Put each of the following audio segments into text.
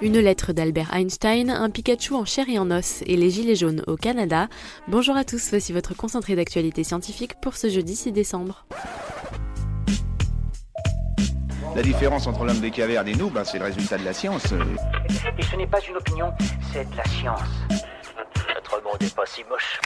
Une lettre d'Albert Einstein, un Pikachu en chair et en os et les gilets jaunes au Canada. Bonjour à tous, voici votre concentré d'actualité scientifique pour ce jeudi 6 décembre. La différence entre l'homme des cavernes et nous, c'est le résultat de la science. Et ce n'est pas une opinion, c'est de la science. Notre monde n'est pas si moche.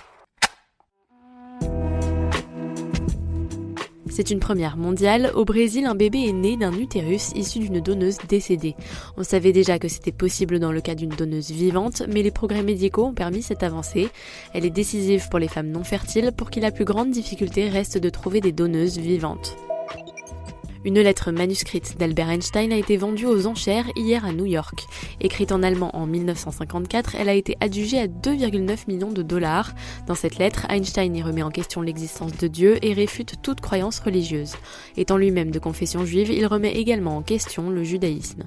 C'est une première mondiale. Au Brésil, un bébé est né d'un utérus issu d'une donneuse décédée. On savait déjà que c'était possible dans le cas d'une donneuse vivante, mais les progrès médicaux ont permis cette avancée. Elle est décisive pour les femmes non fertiles pour qui la plus grande difficulté reste de trouver des donneuses vivantes. Une lettre manuscrite d'Albert Einstein a été vendue aux enchères hier à New York. Écrite en allemand en 1954, elle a été adjugée à 2,9 millions de dollars. Dans cette lettre, Einstein y remet en question l'existence de Dieu et réfute toute croyance religieuse. Étant lui-même de confession juive, il remet également en question le judaïsme.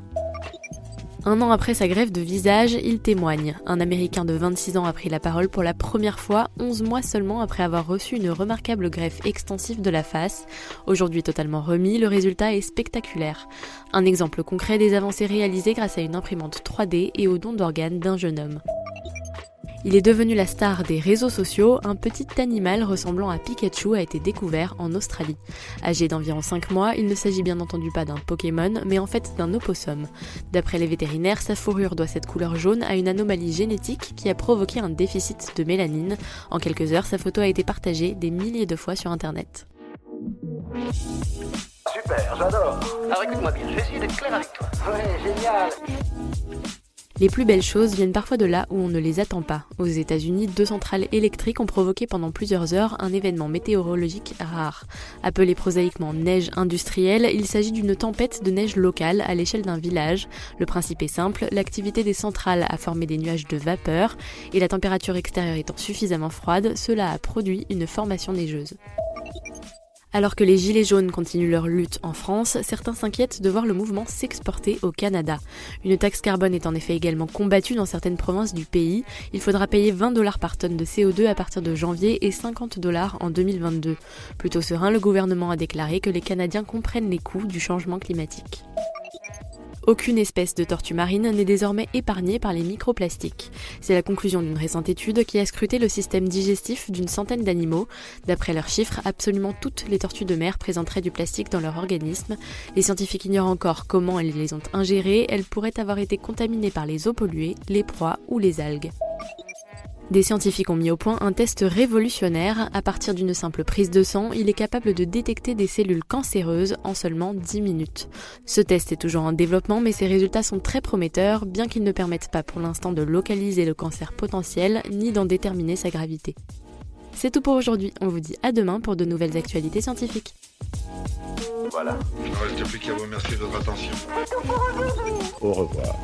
Un an après sa greffe de visage, il témoigne. Un Américain de 26 ans a pris la parole pour la première fois, 11 mois seulement après avoir reçu une remarquable greffe extensive de la face. Aujourd'hui totalement remis, le résultat est spectaculaire. Un exemple concret des avancées réalisées grâce à une imprimante 3D et au don d'organes d'un jeune homme. Il est devenu la star des réseaux sociaux, un petit animal ressemblant à Pikachu a été découvert en Australie. Âgé d'environ 5 mois, il ne s'agit bien entendu pas d'un Pokémon, mais en fait d'un opossum. D'après les vétérinaires, sa fourrure doit cette couleur jaune à une anomalie génétique qui a provoqué un déficit de mélanine. En quelques heures, sa photo a été partagée des milliers de fois sur internet. Super, j'adore. Alors écoute-moi bien, je vais essayer d'être clair avec toi. Ouais, génial. Les plus belles choses viennent parfois de là où on ne les attend pas. Aux États-Unis, 2 centrales électriques ont provoqué pendant plusieurs heures un événement météorologique rare. Appelé prosaïquement neige industrielle, il s'agit d'une tempête de neige locale à l'échelle d'un village. Le principe est simple, l'activité des centrales a formé des nuages de vapeur et la température extérieure étant suffisamment froide, cela a produit une formation neigeuse. Alors que les gilets jaunes continuent leur lutte en France, certains s'inquiètent de voir le mouvement s'exporter au Canada. Une taxe carbone est en effet également combattue dans certaines provinces du pays. Il faudra payer 20 $ par tonne de CO2 à partir de janvier et 50 $ en 2022. Plutôt serein, le gouvernement a déclaré que les Canadiens comprennent les coûts du changement climatique. Aucune espèce de tortue marine n'est désormais épargnée par les microplastiques. C'est la conclusion d'une récente étude qui a scruté le système digestif d'une centaine d'animaux. D'après leurs chiffres, absolument toutes les tortues de mer présenteraient du plastique dans leur organisme. Les scientifiques ignorent encore comment elles les ont ingérées. Elles pourraient avoir été contaminées par les eaux polluées, les proies ou les algues. Des scientifiques ont mis au point un test révolutionnaire. À partir d'une simple prise de sang, il est capable de détecter des cellules cancéreuses en seulement 10 minutes. Ce test est toujours en développement, mais ses résultats sont très prometteurs, bien qu'ils ne permettent pas pour l'instant de localiser le cancer potentiel, ni d'en déterminer sa gravité. C'est tout pour aujourd'hui, on vous dit à demain pour de nouvelles actualités scientifiques. Voilà. Il ne reste plus qu'à vous remercier de votre attention. Au revoir.